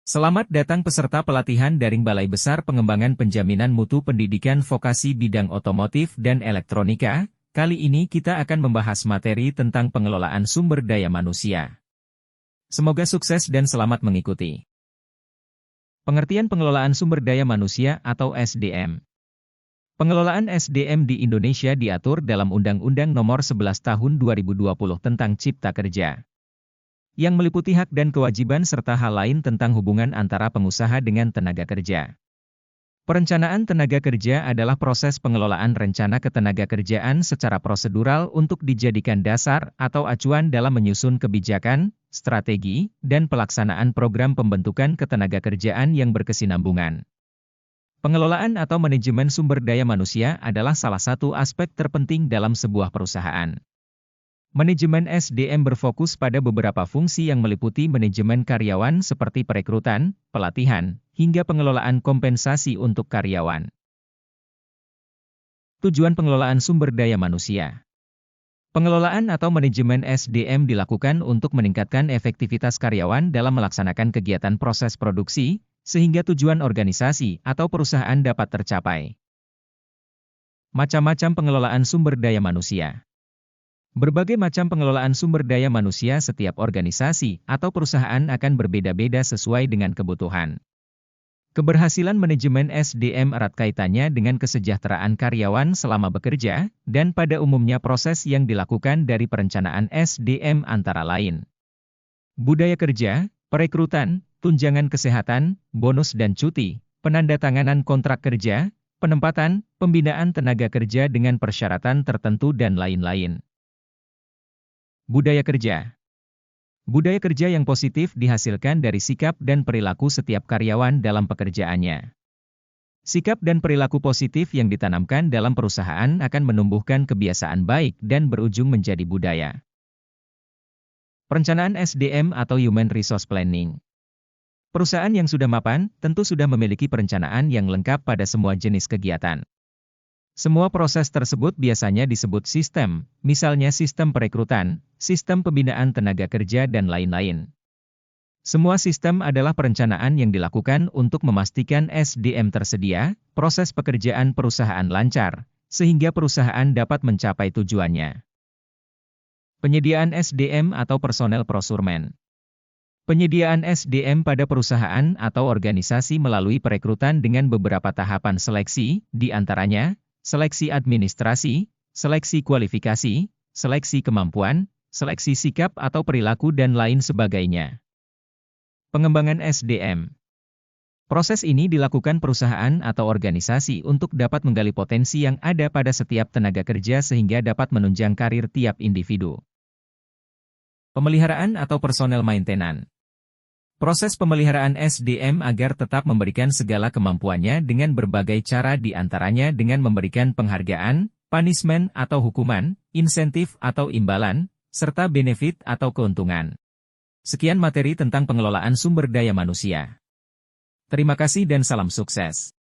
Selamat datang peserta pelatihan daring Balai Besar Pengembangan Penjaminan Mutu Pendidikan Vokasi Bidang Otomotif dan Elektronika. Kali ini kita akan membahas materi tentang pengelolaan sumber daya manusia. Semoga sukses dan selamat mengikuti. Pengertian pengelolaan sumber daya manusia atau SDM. Pengelolaan SDM di Indonesia diatur dalam Undang-Undang Nomor 11 Tahun 2020 tentang Cipta Kerja, yang meliputi hak dan kewajiban serta hal lain tentang hubungan antara pengusaha dengan tenaga kerja. Perencanaan tenaga kerja adalah proses pengelolaan rencana ketenagakerjaan secara prosedural untuk dijadikan dasar atau acuan dalam menyusun kebijakan, strategi, dan pelaksanaan program pembentukan ketenagakerjaan yang berkesinambungan. Pengelolaan atau manajemen sumber daya manusia adalah salah satu aspek terpenting dalam sebuah perusahaan. Manajemen SDM berfokus pada beberapa fungsi yang meliputi manajemen karyawan seperti perekrutan, pelatihan, hingga pengelolaan kompensasi untuk karyawan. Tujuan pengelolaan sumber daya manusia. Pengelolaan atau manajemen SDM dilakukan untuk meningkatkan efektivitas karyawan dalam melaksanakan kegiatan proses produksi, sehingga tujuan organisasi atau perusahaan dapat tercapai. Macam-macam pengelolaan sumber daya manusia. Berbagai macam pengelolaan sumber daya manusia setiap organisasi atau perusahaan akan berbeda-beda sesuai dengan kebutuhan. Keberhasilan manajemen SDM erat kaitannya dengan kesejahteraan karyawan selama bekerja, dan pada umumnya proses yang dilakukan dari perencanaan SDM antara lain budaya kerja, perekrutan, tunjangan kesehatan, bonus dan cuti, penandatanganan kontrak kerja, penempatan, pembinaan tenaga kerja dengan persyaratan tertentu dan lain-lain. Budaya kerja. Budaya kerja yang positif dihasilkan dari sikap dan perilaku setiap karyawan dalam pekerjaannya. Sikap dan perilaku positif yang ditanamkan dalam perusahaan akan menumbuhkan kebiasaan baik dan berujung menjadi budaya. Perencanaan SDM atau Human Resource Planning. Perusahaan yang sudah mapan tentu sudah memiliki perencanaan yang lengkap pada semua jenis kegiatan. Semua proses tersebut biasanya disebut sistem, misalnya sistem perekrutan, sistem pembinaan tenaga kerja dan lain-lain. Semua sistem adalah perencanaan yang dilakukan untuk memastikan SDM tersedia, proses pekerjaan perusahaan lancar, sehingga perusahaan dapat mencapai tujuannya. Penyediaan SDM atau personel prosurmen. Penyediaan SDM pada perusahaan atau organisasi melalui perekrutan dengan beberapa tahapan seleksi, di antaranya seleksi administrasi, seleksi kualifikasi, seleksi kemampuan, seleksi sikap atau perilaku dan lain sebagainya. Pengembangan SDM. Proses ini dilakukan perusahaan atau organisasi untuk dapat menggali potensi yang ada pada setiap tenaga kerja sehingga dapat menunjang karir tiap individu. Pemeliharaan atau personel maintenance. Proses pemeliharaan SDM agar tetap memberikan segala kemampuannya dengan berbagai cara di antaranya dengan memberikan penghargaan, punishment atau hukuman, insentif atau imbalan, serta benefit atau keuntungan. Sekian materi tentang pengelolaan sumber daya manusia. Terima kasih dan salam sukses.